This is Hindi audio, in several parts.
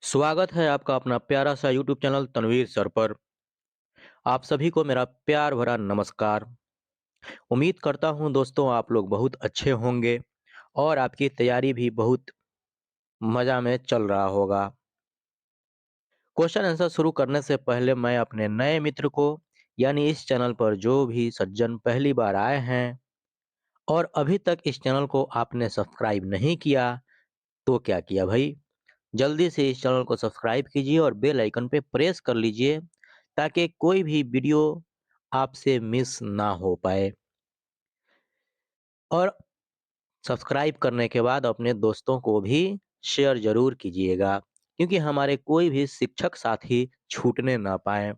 स्वागत है आपका अपना प्यारा सा यूट्यूब चैनल तनवीर सर पर। आप सभी को मेरा प्यार भरा नमस्कार। उम्मीद करता हूँ दोस्तों आप लोग बहुत अच्छे होंगे और आपकी तैयारी भी बहुत मज़ा में चल रहा होगा। क्वेश्चन आंसर शुरू करने से पहले मैं अपने नए मित्र को यानी इस चैनल पर जो भी सज्जन पहली बार आए हैं और अभी तक इस चैनल को आपने सब्सक्राइब नहीं किया तो क्या किया भाई? जल्दी से इस चैनल को सब्सक्राइब कीजिए और बेल आइकन पे प्रेस कर लीजिए ताकि कोई भी वीडियो आपसे मिस ना हो पाए। और सब्सक्राइब करने के बाद अपने दोस्तों को भी शेयर ज़रूर कीजिएगा क्योंकि हमारे कोई भी शिक्षक साथी छूटने ना पाएँ।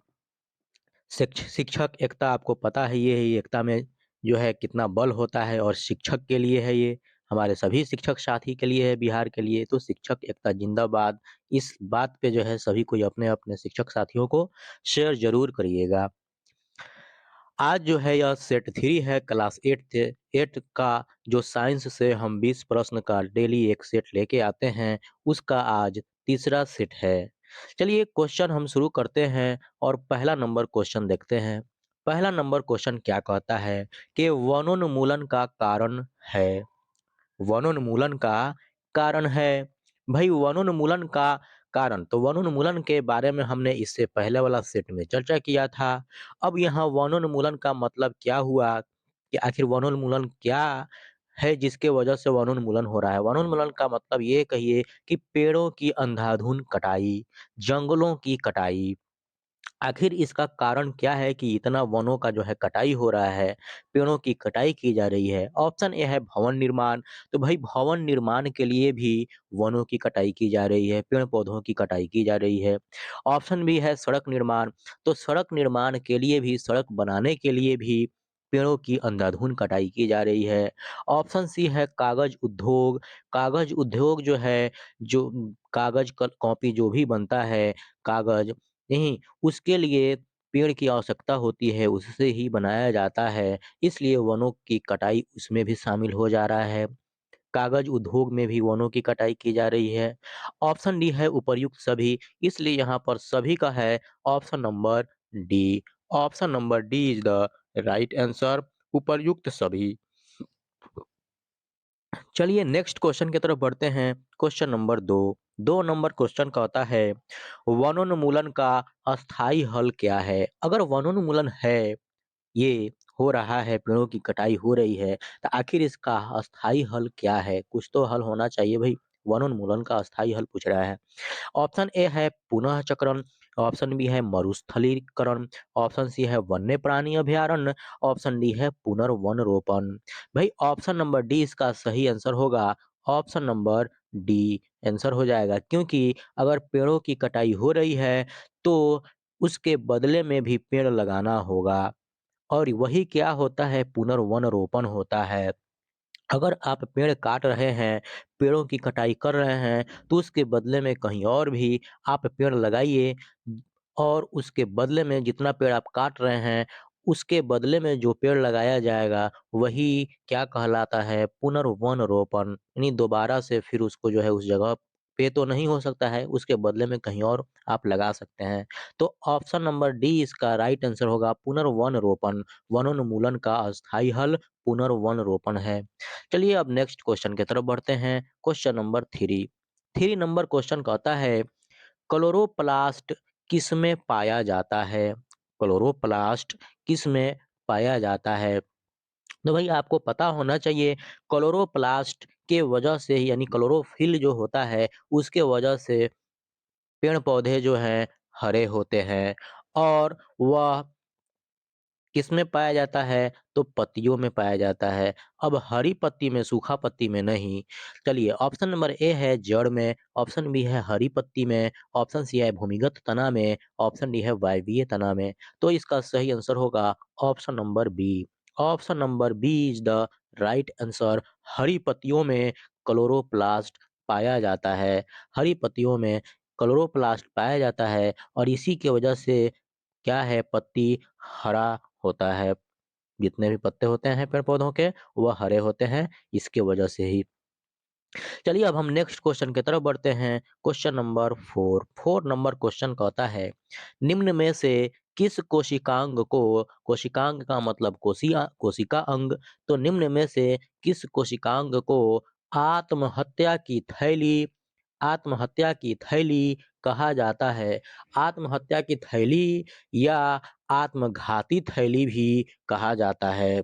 शिक्षक एकता आपको पता है ये है एकता में जो है कितना बल होता है और शिक्षक के लिए है ये, हमारे सभी शिक्षक साथी के लिए है बिहार के लिए, तो शिक्षक एकता ज़िंदाबाद। इस बात पे जो है सभी कोई अपने-अपने शिक्षक साथियों को शेयर ज़रूर करिएगा। आज जो है यह सेट 3 है क्लास 8 का जो साइंस से हम 20 प्रश्न का डेली एक सेट लेके आते हैं, उसका आज तीसरा सेट है। चलिए क्वेश्चन हम शुरू करते हैं और पहला नंबर क्वेश्चन देखते हैं। पहला नंबर क्वेश्चन क्या कहता है कि वनोन्मूलन का कारण है। वनोन्मूलन का कारण है। भाई वनोन्मूलन का कारण, तो वनोन्मूलन के बारे में हमने इससे पहले वाला सेट में चर्चा किया था। अब यहाँ वनोन्मूलन का मतलब क्या हुआ कि आखिर वनोन्मूलन क्या है जिसके वजह से वनोन्मूलन हो रहा है। वनोन्मूलन का मतलब ये कहिए कि पेड़ों की अंधाधुंध कटाई, जंगलों की कटाई। आखिर इसका कारण क्या है कि इतना वनों का जो है कटाई हो रहा है, पेड़ों की कटाई की जा रही है? ऑप्शन ए है भवन निर्माण, तो भाई भवन निर्माण के लिए भी वनों की कटाई की जा रही है, पेड़-पौधों की कटाई की जा रही है। ऑप्शन बी है सड़क निर्माण, तो सड़क निर्माण के लिए भी, सड़क बनाने के लिए भी पेड़ों की अंधाधुंध कटाई की जा रही है। ऑप्शन सी है कागज़ उद्योग जो है, जो कागज़ क कॉपी जो भी बनता है, कागज़ नहीं, उसके लिए पेड़ की आवश्यकता होती है, उससे ही बनाया जाता है, इसलिए वनों की कटाई उसमें भी शामिल हो जा रहा है। कागज़ उद्योग में भी वनों की कटाई की जा रही है। ऑप्शन डी है उपर्युक्त सभी, इसलिए यहाँ पर सभी का है option number D. Option number D is the right answer, उपर्युक्त सभी। चलिए नेक्स्ट क्वेश्चन की तरफ बढ़ते हैं। Question number 2। 2 नंबर क्वेश्चन कहता है, वनोन्मूलन का अस्थायी हल क्या है? अगर वनोन्मूलन है, ये हो रहा है, पेड़ों की कटाई हो रही है, तो आखिर इसका अस्थायी हल क्या है? कुछ तो हल होना चाहिए भई। वनोन्मूलन का अस्थायी हल पूछ रहा है। ऑप्शन ए है पुनः चक्रण, ऑप्शन बी है मरुस्थलीकरण, ऑप्शन सी है वन्य प्राणी अभयारण्य, ऑप्शन डी है पुनर्वन रोपण। भाई ऑप्शन नंबर डी इसका सही आंसर होगा। ऑप्शन नंबर डी आंसर हो जाएगा क्योंकि अगर पेड़ों की कटाई हो रही है तो उसके बदले में भी पेड़ लगाना होगा और वही क्या होता है, पुनर्वन रोपण होता है। अगर आप पेड़ काट रहे हैं, पेड़ों की कटाई कर रहे हैं, तो उसके बदले में कहीं और भी आप पेड़ लगाइए और उसके बदले में जितना पेड़ आप काट रहे हैं, उसके बदले में जो पेड़ लगाया जाएगा, वही क्या कहलाता है, पुनर्वन रोपण। यानी दोबारा से फिर उसको जो है उस जगह पे तो नहीं हो सकता है, उसके बदले में कहीं और आप लगा सकते हैं। तो ऑप्शन नंबर डी इसका राइट आंसर होगा पुनर्वन रोपण। वनोन्मूलन का अस्थायी हल पुनर्वन रोपण है। चलिए अब नेक्स्ट क्वेश्चन की तरफ बढ़ते हैं। Question number 3। 3 नंबर क्वेश्चन कहता है, क्लोरोप्लास्ट किसमें पाया जाता है? क्लोरोप्लास्ट किसमें पाया जाता है? तो भाई आपको पता होना चाहिए क्लोरोप्लास्ट के वजह से ही यानी क्लोरोफिल जो होता है उसके वजह से पेड़-पौधे जो हैं हरे होते हैं और वह किसमें पाया जाता है? तो पत्तियों में पाया जाता है। अब हरी पत्ती में, सूखा पत्ती में नहीं। चलिए ऑप्शन नंबर ए है जड़ में, ऑप्शन बी है हरी पत्ती में, ऑप्शन सी है भूमिगत तना में, ऑप्शन डी है वायवीय तना में। तो इसका सही आंसर होगा option number B. Option number B is the right answer. हरी पत्तियों में क्लोरोप्लास्ट पाया जाता है। हरी पत्तियों में क्लोरोप्लास्ट पाया जाता है और इसी की वजह से क्या है, पत्ती हरा होता है। जितने भी पत्ते होते हैं पेड़-पौधों के, वह हरे होते हैं, इसके वजह से ही। चलिए अब हम नेक्स्ट क्वेश्चन की तरफ बढ़ते हैं। Question number 4। 4 नंबर क्वेश्चन कहता है, निम्न में से किस कोशिकांग को, कोशिकांग का मतलब कोशिका अंग, तो निम्न में से किस कोशिकांग को आत्महत्या की थैली, आत्महत्या की थैली कहा जाता है? आत्महत्या की थैली या आत्मघाती थैली भी कहा जाता है।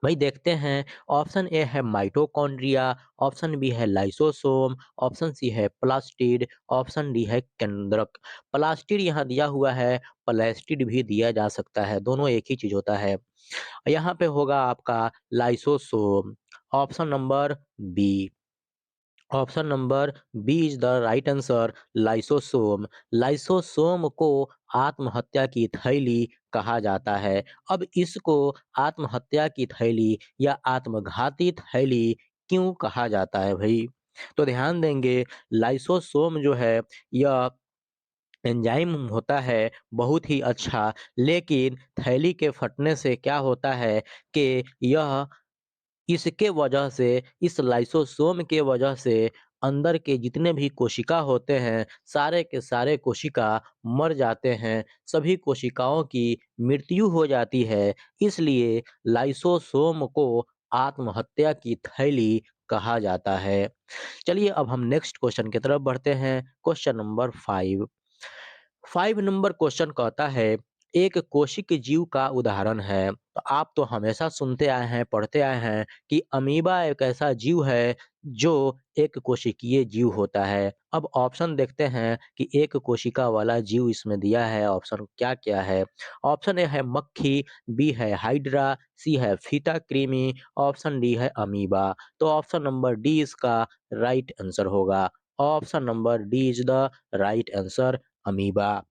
वही देखते हैं। ऑप्शन ए है माइटोकॉन्ड्रिया, ऑप्शन बी है लाइसोसोम, ऑप्शन सी है प्लास्टिड, ऑप्शन डी है केंद्रक। प्लास्टिड यहाँ दिया हुआ है, प्लास्टिड भी दिया जा सकता है, दोनों एक ही चीज होता है। यहाँ पे होगा आपका lysosome. Option number B, option number B is the right answer, lysosome. Lysosome को आत्महत्या की थैली कहा जाता है। अब इसको आत्महत्या की थैली या आत्मघाती थैली क्यों कहा जाता है भाई? तो ध्यान देंगे, लाइसोसोम जो है यह एंजाइम होता है बहुत ही अच्छा, लेकिन थैली के फटने से क्या होता है कि यह, इसके वजह से, इस लाइसोसोम के वजह से अंदर के जितने भी कोशिका होते हैं, सारे के सारे कोशिका मर जाते हैं, सभी कोशिकाओं की मृत्यु हो जाती है। इसलिए लाइसोसोम को आत्महत्या की थैली कहा जाता है। चलिए अब हम नेक्स्ट क्वेश्चन की तरफ बढ़ते हैं। Question number 5। 5 नंबर क्वेश्चन कहता है, एक कोशिक जीव का उदाहरण है। तो आप तो हमेशा सुनते आए हैं, पढ़ते आए हैं कि अमीबा एक ऐसा जीव है जो एक कोशिकीय जीव होता है। अब ऑप्शन देखते हैं कि एक कोशिका वाला जीव इसमें दिया है, ऑप्शन क्या-क्या है? ऑप्शन ए है मक्खी, बी है हाइड्रा, सी है फीता कृमि, ऑप्शन डी है अमीबा। तो ऑप्शन नंबर डी इसका राइट आंसर होगा। Option number D is the right answer, amoeba.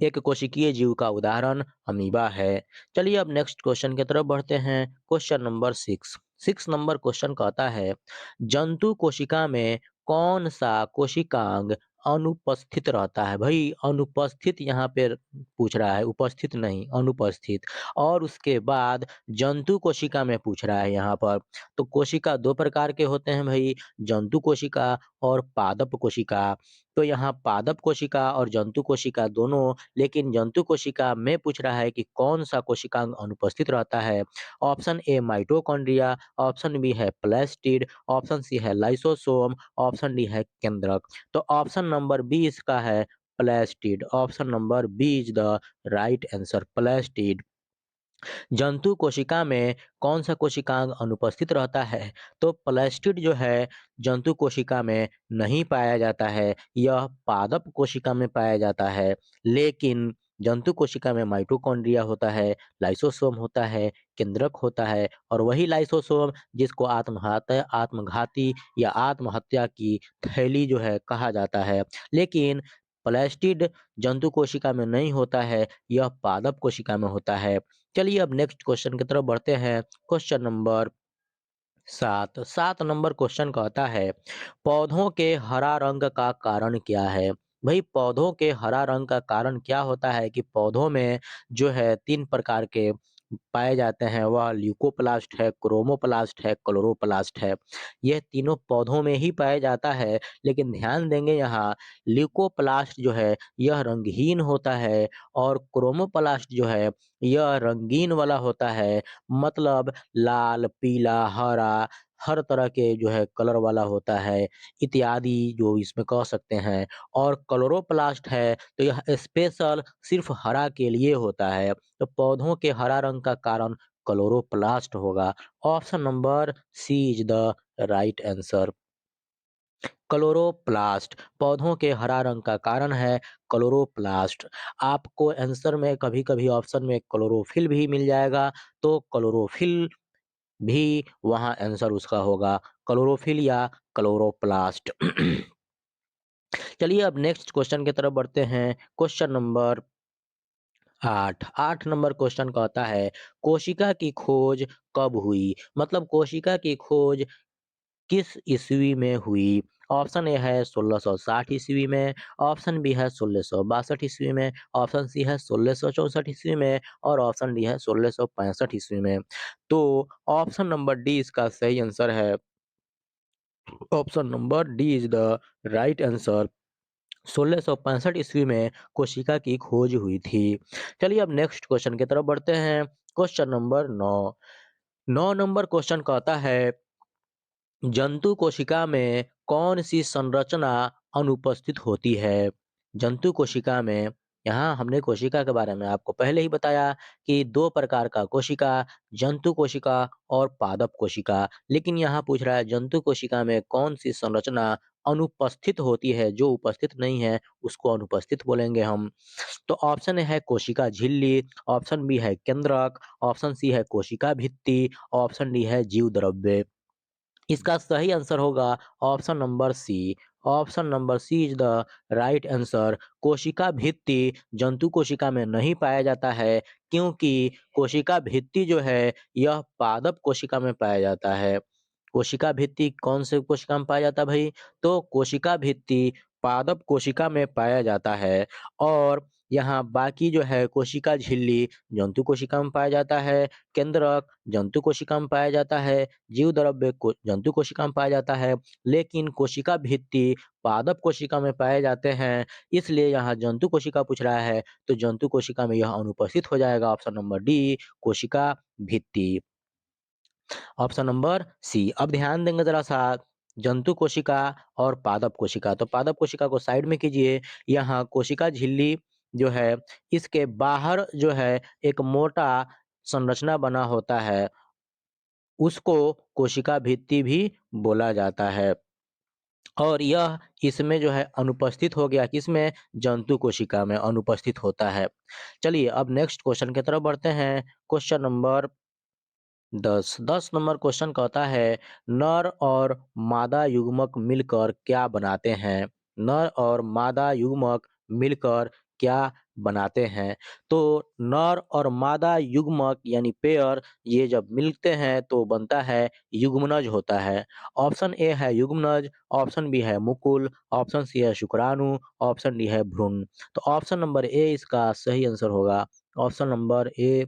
एक कोशिकीय जीव का उदाहरण अमीबा है। चलिए अब नेक्स्ट क्वेश्चन की तरफ बढ़ते हैं। Question number 6। 6 नंबर क्वेश्चन कहता है, जंतु कोशिका में कौन सा कोशिकांग अनुपस्थित रहता है? भाई अनुपस्थित यहाँ पे पूछ रहा है, उपस्थित नहीं, अनुपस्थित। और उसके बाद जंतु कोशिका में पूछ रहा है यहाँ पर। तो कोशिका दो प्रकार के होते हैं भाई, जंतु कोशिका और पादप कोशिका। तो यहाँ पादप कोशिका और जंतु कोशिका दोनों, लेकिन जंतु कोशिका में पूछ रहा है कि कौन सा कोशिकांग अनुपस्थित रहता है। Option A mitochondria, option B है प्लास्टिड, ऑप्शन सी है लाइसोसोम, ऑप्शन डी है केंद्रक। तो ऑप्शन नंबर बी इसका है plastid. Option number B is the right answer, plastid. जंतु कोशिका में कौन सा कोशिकांग अनुपस्थित रहता है? तो प्लास्टिड जो है जंतु कोशिका में नहीं पाया जाता है, यह पादप कोशिका में पाया जाता है। लेकिन जंतु कोशिका में माइटोकॉन्ड्रिया होता है, लाइसोसोम होता है, केंद्रक होता है, और वही लाइसोसोम जिसको आत्मघाती या आत्महत्या की थैली जो है कहा जाता है। लेकिन प्लास्टिड जंतु कोशिका में नहीं होता है, यह पादप कोशिका में होता है। चलिए अब नेक्स्ट क्वेश्चन की तरफ बढ़ते हैं। Question number 7। 7 नंबर क्वेश्चन कहता है, पौधों के हरा रंग का कारण क्या है? भाई पौधों के हरा रंग का कारण क्या होता है कि पौधों में जो है 3 प्रकार के पाए जाते हैं, वह ल्यूकोप्लास्ट है, क्रोमोप्लास्ट है, क्लोरोप्लास्ट है। यह तीनों पौधों में ही पाया जाता है, लेकिन ध्यान देंगे यहाँ ल्यूकोप्लास्ट जो है यह रंगहीन होता है, और क्रोमोप्लास्ट जो है यह रंगीन वाला होता है। मतलब लाल, पीला, हरा, हर तरह के जो है कलर वाला होता है, इत्यादि जो इसमें कह सकते हैं। और क्लोरोप्लास्ट है तो यह स्पेशल सिर्फ हरा के लिए होता है। तो पौधों के हरा रंग का कारण क्लोरोप्लास्ट होगा। Option number C is the right answer, chloroplast. पौधों के हरा रंग का कारण है क्लोरोप्लास्ट। आपको आंसर में कभी-कभी ऑप्शन में क्लोरोफिल भी मिल जाएगा, तो क्लोरोफिल भी वहाँ आंसर उसका होगा, क्लोरोफिल या क्लोरोप्लास्ट। चलिए अब नेक्स्ट क्वेश्चन की तरफ बढ़ते हैं। Question number 8। 8 नंबर क्वेश्चन कहता है, कोशिका की खोज कब हुई? मतलब कोशिका की खोज किस ईस्वी में हुई? ऑप्शन ए है 1660 ईस्वी में, ऑप्शन बी है 1662 ईस्वी में, ऑप्शन सी है 1664 ईस्वी में, और ऑप्शन डी है 1665 ईस्वी में। तो ऑप्शन नंबर डी इसका सही आंसर है, option number D is the right answer. 1665 ईस्वी में कोशिका की खोज हुई थी। चलिए अब नेक्स्ट क्वेश्चन की तरफ बढ़ते हैं। Question number 9। 9 नंबर क्वेश्चन कहता है, जंतु कोशिका में कौन सी संरचना अनुपस्थित होती है? जंतु कोशिका में, यहाँ हमने कोशिका के बारे में आपको पहले ही बताया कि दो प्रकार का कोशिका, जंतु कोशिका और पादप कोशिका। लेकिन यहाँ पूछ रहा है जंतु कोशिका में कौन सी संरचना अनुपस्थित होती है, जो उपस्थित नहीं है उसको अनुपस्थित बोलेंगे हम। तो ऑप्शन ए है कोशिका झिल्ली, ऑप्शन बी है केंद्रक, ऑप्शन सी है कोशिका भित्ति, ऑप्शन डी है जीव द्रव्य। इसका सही आंसर होगा option number C. Option number C is the right answer. कोशिका भित्ति जंतु कोशिका में नहीं पाया जाता है, क्योंकि कोशिका भित्ति जो है यह पादप कोशिका में पाया जाता है। कोशिका भित्ति कौन से कोशिका में पाया जाता है भाई? तो कोशिका भित्ति पादप कोशिका में पाया जाता है। और यहाँ बाकी जो है कोशिका झिल्ली जंतु कोशिका में पाया जाता है, केंद्रक जंतु कोशिका में पाया जाता है, जीव द्रव्य को जंतु कोशिका में पाया जाता है, लेकिन कोशिका भित्ति पादप कोशिका में पाए जाते हैं। इसलिए यहाँ जंतु कोशिका पूछ रहा है, तो जंतु कोशिका में यह अनुपस्थित हो जाएगा। ऑप्शन नंबर डी कोशिका भित्ति। Option number C. अब ध्यान देंगे जरा सा, जंतु कोशिका और पादप कोशिका। तो पादप कोशिका को साइड में कीजिए। यहाँ कोशिका झिल्ली जो है, इसके बाहर जो है एक मोटा संरचना बना होता है, उसको कोशिका भित्ति भी बोला जाता है। और यह इसमें जो है अनुपस्थित हो गया, किसमें? जंतु कोशिका में अनुपस्थित होता है। चलिए अब नेक्स्ट क्वेश्चन की तरफ बढ़ते हैं। क्वेश्चन नंबर 10 नंबर क्वेश्चन कहता है, नर और मादा युग्मक मिलकर क्या बनाते हैं? नर और मादा युग्मक मिलकर क्या बनाते हैं? तो नर और मादा युग्मक यानी पेयर, ये जब मिलते हैं तो बनता है युग्मनज होता है। ऑप्शन ए है युग्मनज, ऑप्शन बी है मुकुल, ऑप्शन सी है शुक्राणु, ऑप्शन डी है भ्रूण। तो ऑप्शन नंबर ए इसका सही आंसर होगा। ऑप्शन नंबर ए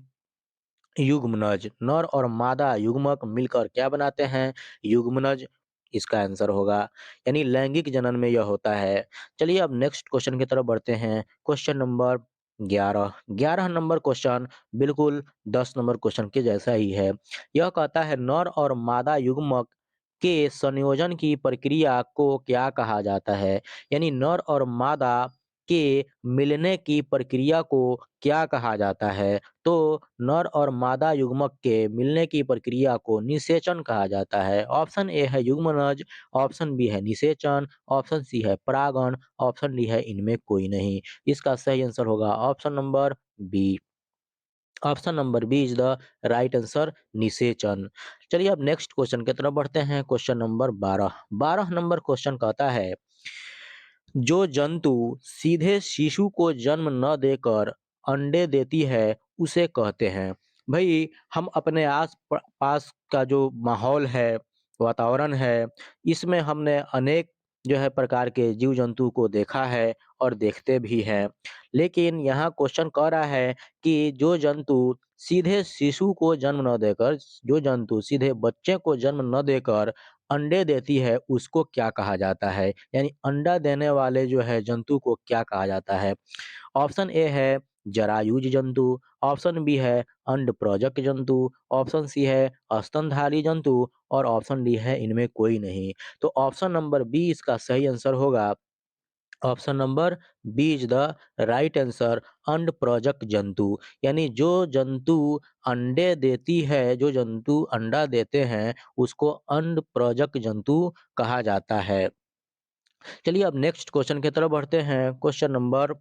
युग्मनज। नर और मादा युग्मक मिलकर क्या बनाते हैं? युग्मनज इसका आंसर होगा। यानी लैंगिक जनन में यह होता है। चलिए अब नेक्स्ट क्वेश्चन की तरफ बढ़ते हैं। Question number 11। 11 नंबर क्वेश्चन बिल्कुल 10 नंबर क्वेश्चन के जैसा ही है। यह कहता है, नर और मादा युग्मक के संयोजन की प्रक्रिया को क्या कहा जाता है? यानी नर और मादा के मिलने की प्रक्रिया को क्या कहा जाता है? तो नर और मादा युग्मक के मिलने की प्रक्रिया को निषेचन कहा जाता है। ऑप्शन ए है युग्मनज, ऑप्शन बी है निषेचन, ऑप्शन सी है परागण, ऑप्शन डी है इनमें कोई नहीं। इसका सही आंसर होगा option number B. Option number B is the right answer, निषेचन। चलिए अब नेक्स्ट क्वेश्चन की तरफ बढ़ते हैं। Question number 12। 12 नंबर क्वेश्चन कहता है, जो जंतु सीधे शिशु को जन्म न देकर अंडे देती है उसे कहते हैं। भाई हम अपने आस पास का जो माहौल है, वातावरण है, इसमें हमने अनेक जो है प्रकार के जीव जंतु को देखा है और देखते भी हैं। लेकिन यहाँ क्वेश्चन कह रहा है कि जो जंतु सीधे शिशु को जन्म न देकर, जो जंतु सीधे बच्चे को जन्म न देकर अंडे देती है उसको क्या कहा जाता है? यानी अंडा देने वाले जो है जंतु को क्या कहा जाता है? ऑप्शन ए है जरायुज जंतु, ऑप्शन बी है अंडप्रोजक जंतु, ऑप्शन सी है स्तनधारी जंतु और ऑप्शन डी है इनमें कोई नहीं। तो ऑप्शन नंबर बी इसका सही आंसर होगा। Option number B is the right answer, अंडप्रोजक जंतु। यानी जो जंतु अंडे देती है, जो जंतु अंडा देते हैं उसको अंडप्रोजक जंतु कहा जाता है। चलिए अब नेक्स्ट क्वेश्चन की तरफ बढ़ते हैं। Question number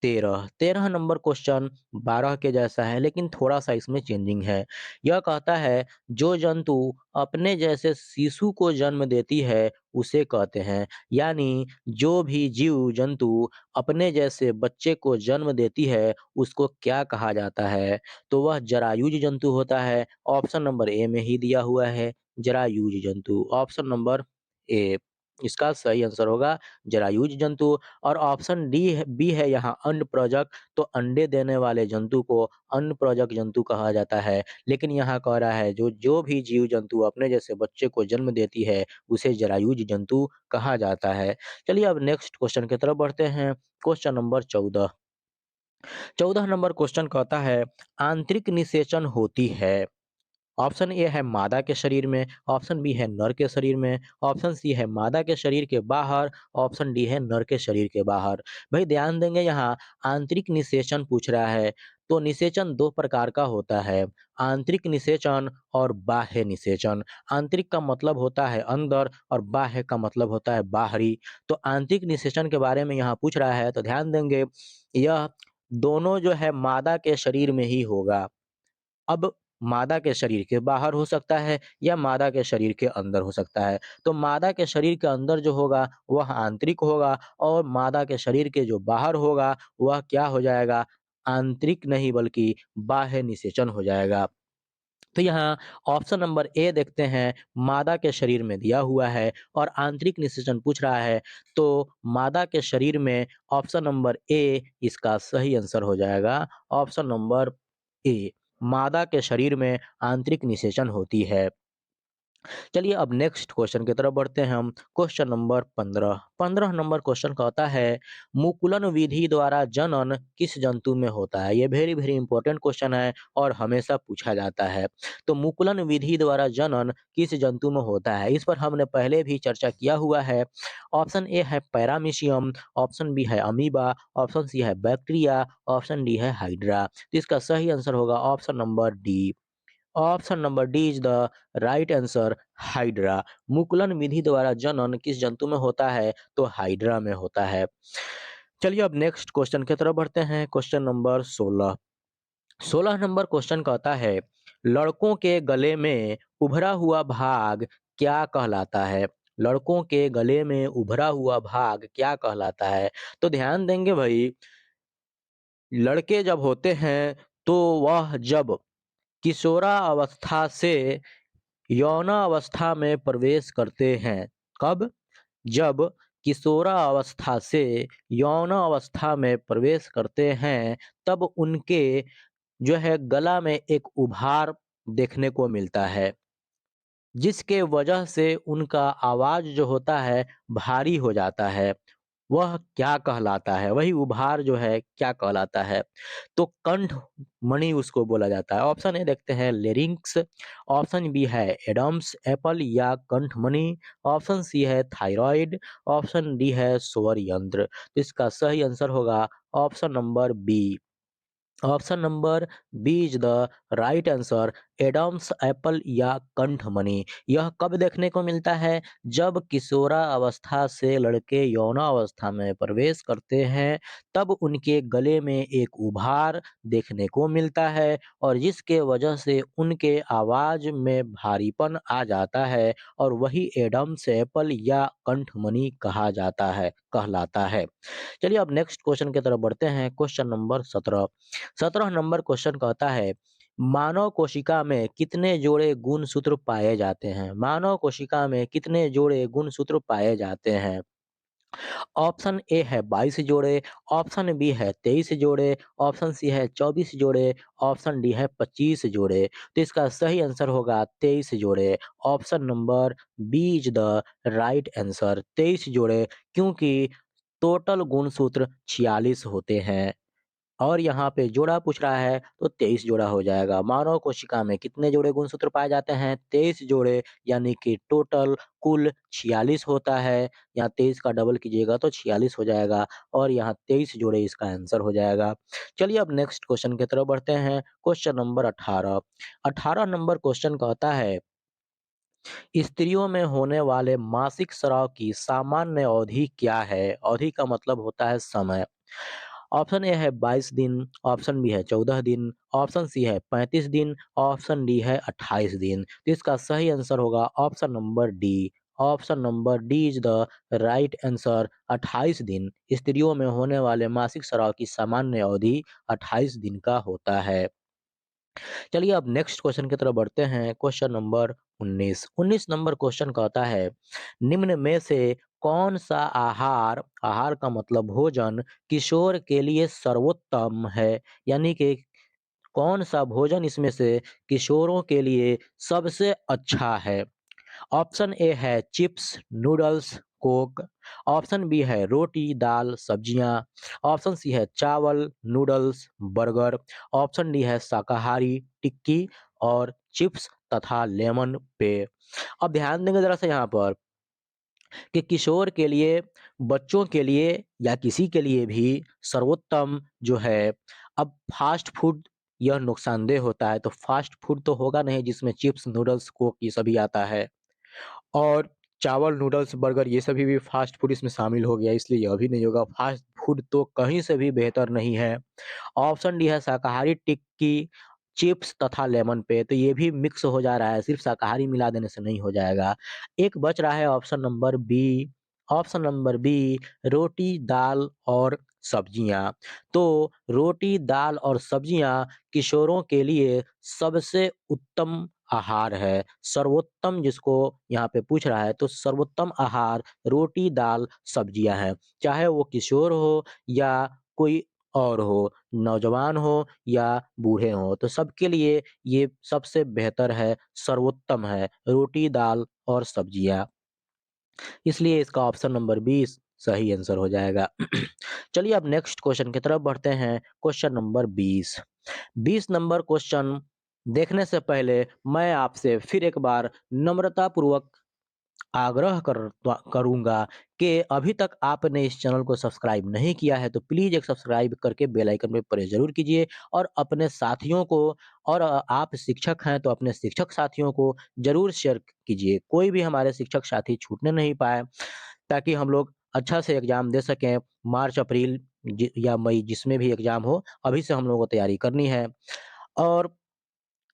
13। 13 नंबर क्वेश्चन 12 के जैसा है, लेकिन थोड़ा सा इसमें चेंजिंग है। यह कहता है, जो जंतु अपने जैसे शिशु को जन्म देती है उसे कहते हैं। यानी जो भी जीव जंतु अपने जैसे बच्चे को जन्म देती है उसको क्या कहा जाता है? तो वह जरायुज जंतु होता है। ऑप्शन नंबर ए में ही दिया हुआ है, जरायुज जंतु। Option number A. इसका सही आंसर होगा जरायुज जंतु। और ऑप्शन डी है, बी है यहाँ अनप्रजक। तो अंडे देने वाले जंतु को अनप्रजक जंतु कहा जाता है। लेकिन यहाँ कह रहा है जो जो भी जीव जंतु अपने जैसे बच्चे को जन्म देती है उसे जरायुज जंतु कहा जाता है। चलिए अब नेक्स्ट क्वेश्चन की तरफ बढ़ते हैं। Question number 14। 14 नंबर क्वेश्चन कहता है आंतरिक निषेचन होती है। ऑप्शन ए है मादा के शरीर में, ऑप्शन बी है नर के शरीर में, ऑप्शन सी है मादा के शरीर के बाहर, ऑप्शन डी है नर के शरीर के बाहर। भाई ध्यान देंगे यहाँ आंतरिक निषेचन पूछ रहा है। तो निषेचन दो प्रकार का होता है, आंतरिक निषेचन और बाह्य निषेचन। आंतरिक का मतलब होता है अंदर और बाह्य का मतलब होता है बाहरी। तो आंतरिक निषेचन के बारे में यहाँ पूछ रहा है तो ध्यान देंगे यह दोनों जो है मादा के शरीर में ही होगा। अब मादा के शरीर के बाहर हो सकता है या मादा के शरीर के अंदर हो सकता है। तो मादा के शरीर के अंदर जो होगा वह आंतरिक होगा और मादा के शरीर के जो बाहर होगा वह क्या हो जाएगा? आंतरिक नहीं बल्कि बाह्य निषेचन हो जाएगा। तो यहाँ ऑप्शन नंबर ए देखते हैं मादा के शरीर में दिया हुआ है और आंतरिक निषेचन पूछ रहा है। तो मादा के शरीर में ऑप्शन नंबर ए इसका सही आंसर हो जाएगा। ऑप्शन नंबर ए मादा के शरीर में आंतरिक निषेचन होती है। चलिए अब नेक्स्ट क्वेश्चन की तरफ बढ़ते हैं हम। Question number 15। 15 नंबर क्वेश्चन कहता है मुकुलन विधि द्वारा जनन किस जंतु में होता है? ये वेरी वेरी इंपॉर्टेंट क्वेश्चन है और हमेशा पूछा जाता है। तो मुकुलन विधि द्वारा जनन किस जंतु में होता है? इस पर हमने पहले भी चर्चा किया हुआ है। ऑप्शन ए है पैरामीशियम, ऑप्शन बी है अमीबा, ऑप्शन सी है बैक्टीरिया, ऑप्शन डी है हाइड्रा। तो इसका सही आंसर होगा option number D. Option number D is the right answer hydra. मुकुलन विधि द्वारा जनन किस जंतु में होता है? तो हाइड्रा में होता है। चलिए अब नेक्स्ट क्वेश्चन की तरफ बढ़ते हैं। Question number 16। 16 नंबर क्वेश्चन कहता है लड़कों के गले में उभरा हुआ भाग क्या कहलाता है? लड़कों के गले में उभरा हुआ भाग क्या कहलाता है? तो ध्यान देंगे भाई, लड़के जब होते हैं तो वह जब किशोरावस्था से यौनावस्था में प्रवेश करते हैं। कब? जब किशोरावस्था से यौनावस्था में प्रवेश करते हैं तब उनके जो है गला में एक उभार देखने को मिलता है, जिसके वजह से उनका आवाज जो होता है भारी हो जाता है। वह क्या कहलाता है? वही उभार जो है क्या कहलाता है? तो कंठ मणि उसको बोला जाता है। ऑप्शन ए देखते हैं लेरिंक्स, ऑप्शन बी है एडम्स एपल या कंठ मणि, ऑप्शन सी है थायराइड, ऑप्शन डी है स्वर यंत्र। तो इसका सही आंसर होगा option number B. Option number B is the right answer Adam's apple या कंठमणि। यह कब देखने को मिलता है? जब किशोरा अवस्था से लड़के यौनावस्था में प्रवेश करते हैं तब उनके गले में एक उभार देखने को मिलता है और जिसके वजह से उनके आवाज में भारीपन आ जाता है और वही एडम्स एप्पल या कंठमणि कहा जाता है कहलाता है। चलिए अब नेक्स्ट क्वेश्चन की तरफ बढ़ते हैं। Question number 17। 17 नंबर क्वेश्चन कहता है मानव कोशिका में कितने जोड़े गुणसूत्र पाए जाते हैं? मानव कोशिका में कितने जोड़े गुणसूत्र पाए जाते हैं? ऑप्शन ए है 22 जोड़े, ऑप्शन बी है 23 जोड़े, ऑप्शन सी है 24 जोड़े, ऑप्शन डी है 25 जोड़े। तो इसका सही आंसर होगा 23 जोड़े। Option number B is the right answer 23 जोड़े, क्योंकि टोटल गुणसूत्र 46 होते हैं और यहाँ पे जोड़ा पूछ रहा है तो 23 जोड़ा हो जाएगा। मानव कोशिका में कितने जोड़े गुणसूत्र पाए जाते हैं? 23 जोड़े, यानी कि टोटल कुल 46 होता है। यहाँ 23 का डबल कीजिएगा तो 46 हो जाएगा और यहाँ 23 जोड़े इसका आंसर हो जाएगा। चलिए अब नेक्स्ट क्वेश्चन की तरफ बढ़ते हैं। Question number 18। 18 नंबर क्वेश्चन कहता है स्त्रियों में होने वाले मासिक स्राव की सामान्य अवधि क्या है? अवधि का मतलब होता है समय। ऑप्शन ए है 22 दिन, ऑप्शन बी है 14 दिन, ऑप्शन सी है 35 दिन, ऑप्शन डी है 28 दिन। तो इसका सही आंसर होगा option number D. Option number D is the right answer 28 दिन। स्त्रियों में होने वाले मासिक स्राव की सामान्य अवधि 28 दिन का होता है। चलिए अब नेक्स्ट क्वेश्चन की तरफ बढ़ते हैं। Question number 19। 19 नंबर क्वेश्चन कहता है, निम्न में से कौन सा आहार, आहार का मतलब भोजन, किशोर के लिए सर्वोत्तम है? यानी कि कौन सा भोजन इसमें से किशोरों के लिए सबसे अच्छा है? ऑप्शन ए है chips, noodles, Coke. Option B है रोटी, दाल, सब्जियां। ऑप्शन सी है चावल, नूडल्स, बर्गर। ऑप्शन डी है शाकाहारी, टिक्की और चिप्स तथा लेमन पेय। अब ध्यान देंगे जरा सा यहाँ पर कि किशोर के लिए, बच्चों के लिए या किसी के लिए भी सर्वोत्तम जो है, अब फास्ट फूड यह नुकसानदेह होता है, तो फास्ट फूड तो होगा नहीं जिसमें चिप्स, नूडल्स, कोक ये सभी आता है। और चावल, नूडल्स, बर्गर ये सभी भी फ़ास्ट फ़ूड इसमें शामिल हो गया, इसलिए यह भी नहीं होगा। फ़ास्ट फ़ूड तो कहीं से भी बेहतर नहीं है। ऑप्शन डी है शाकाहारी टिक्की, चिप्स तथा लेमन पे, तो ये भी मिक्स हो जा रहा है, सिर्फ़ शाकाहारी मिला देने से नहीं हो जाएगा। एक बच रहा है option number B. Option number B रोटी, दाल और सब्जियाँ। तो रोटी, दाल और सब्जियाँ किशोरों के लिए सबसे उत्तम आहार है। सर्वोत्तम जिसको यहाँ पे पूछ रहा है, तो सर्वोत्तम आहार रोटी, दाल, सब्जियाँ हैं। चाहे वो किशोर हो या कोई और हो, नौजवान हो या बूढ़े हों, तो सबके लिए ये सबसे बेहतर है, सर्वोत्तम है, रोटी, दाल और सब्जियाँ। इसलिए इसका ऑप्शन नंबर 20 सही आंसर हो जाएगा। चलिए अब नेक्स्ट क्वेश्चन की तरफ बढ़ते हैं। Question number 20। 20 नंबर क्वेश्चन देखने से पहले मैं आपसे फिर एक बार नम्रतापूर्वक आग्रह करूँगा कि अभी तक आपने इस चैनल को सब्सक्राइब नहीं किया है, तो प्लीज़ एक सब्सक्राइब करके बेल आइकन पे प्रेस ज़रूर कीजिए और अपने साथियों को, और आप शिक्षक हैं तो अपने शिक्षक साथियों को ज़रूर शेयर कीजिए। कोई भी हमारे शिक्षक साथी छूटने नहीं पाए, ताकि हम लोग अच्छा से एग्ज़ाम दे सकें। मार्च, अप्रैल या मई जिसमें भी एग्ज़ाम हो, अभी से हम लोगों को तैयारी करनी है। और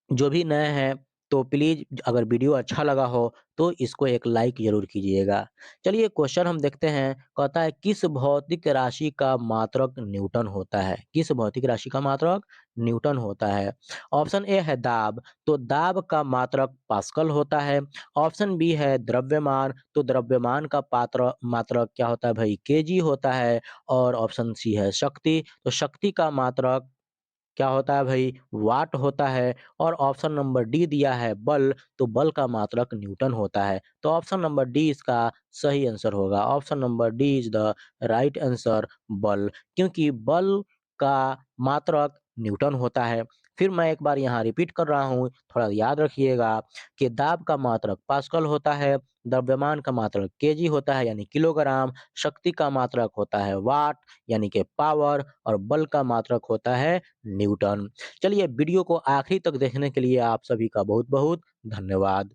जो भी नए हैं, तो प्लीज़ अगर वीडियो अच्छा लगा हो तो इसको एक लाइक ज़रूर कीजिएगा। चलिए क्वेश्चन हम देखते हैं, कहता है किस भौतिक राशि का मात्रक न्यूटन होता है? किस भौतिक राशि का मात्रक न्यूटन होता है? ऑप्शन ए है दाब, तो दाब का मात्रक पास्कल होता है। ऑप्शन बी है द्रव्यमान, तो द्रव्यमान का मात्रक क्या होता है भाई? केजी होता है। और ऑप्शन सी है शक्ति, तो शक्ति का मात्रक क्या होता है भाई? वाट होता है। और ऑप्शन नंबर डी दिया है बल, तो बल का मात्रक न्यूटन होता है। तो ऑप्शन नंबर डी इसका सही आंसर होगा। Option number D is the right answer, बल, क्योंकि बल का मात्रक न्यूटन होता है। फिर मैं एक बार यहाँ रिपीट कर रहा हूँ, थोड़ा याद रखिएगा कि दाब का मात्रक पास्कल होता है, द्रव्यमान का मात्रक केजी होता है यानी किलोग्राम, शक्ति का मात्रक होता है वाट यानी कि पावर, और बल का मात्रक होता है न्यूटन। चलिए वीडियो को आखिरी तक देखने के लिए आप सभी का बहुत-बहुत धन्यवाद।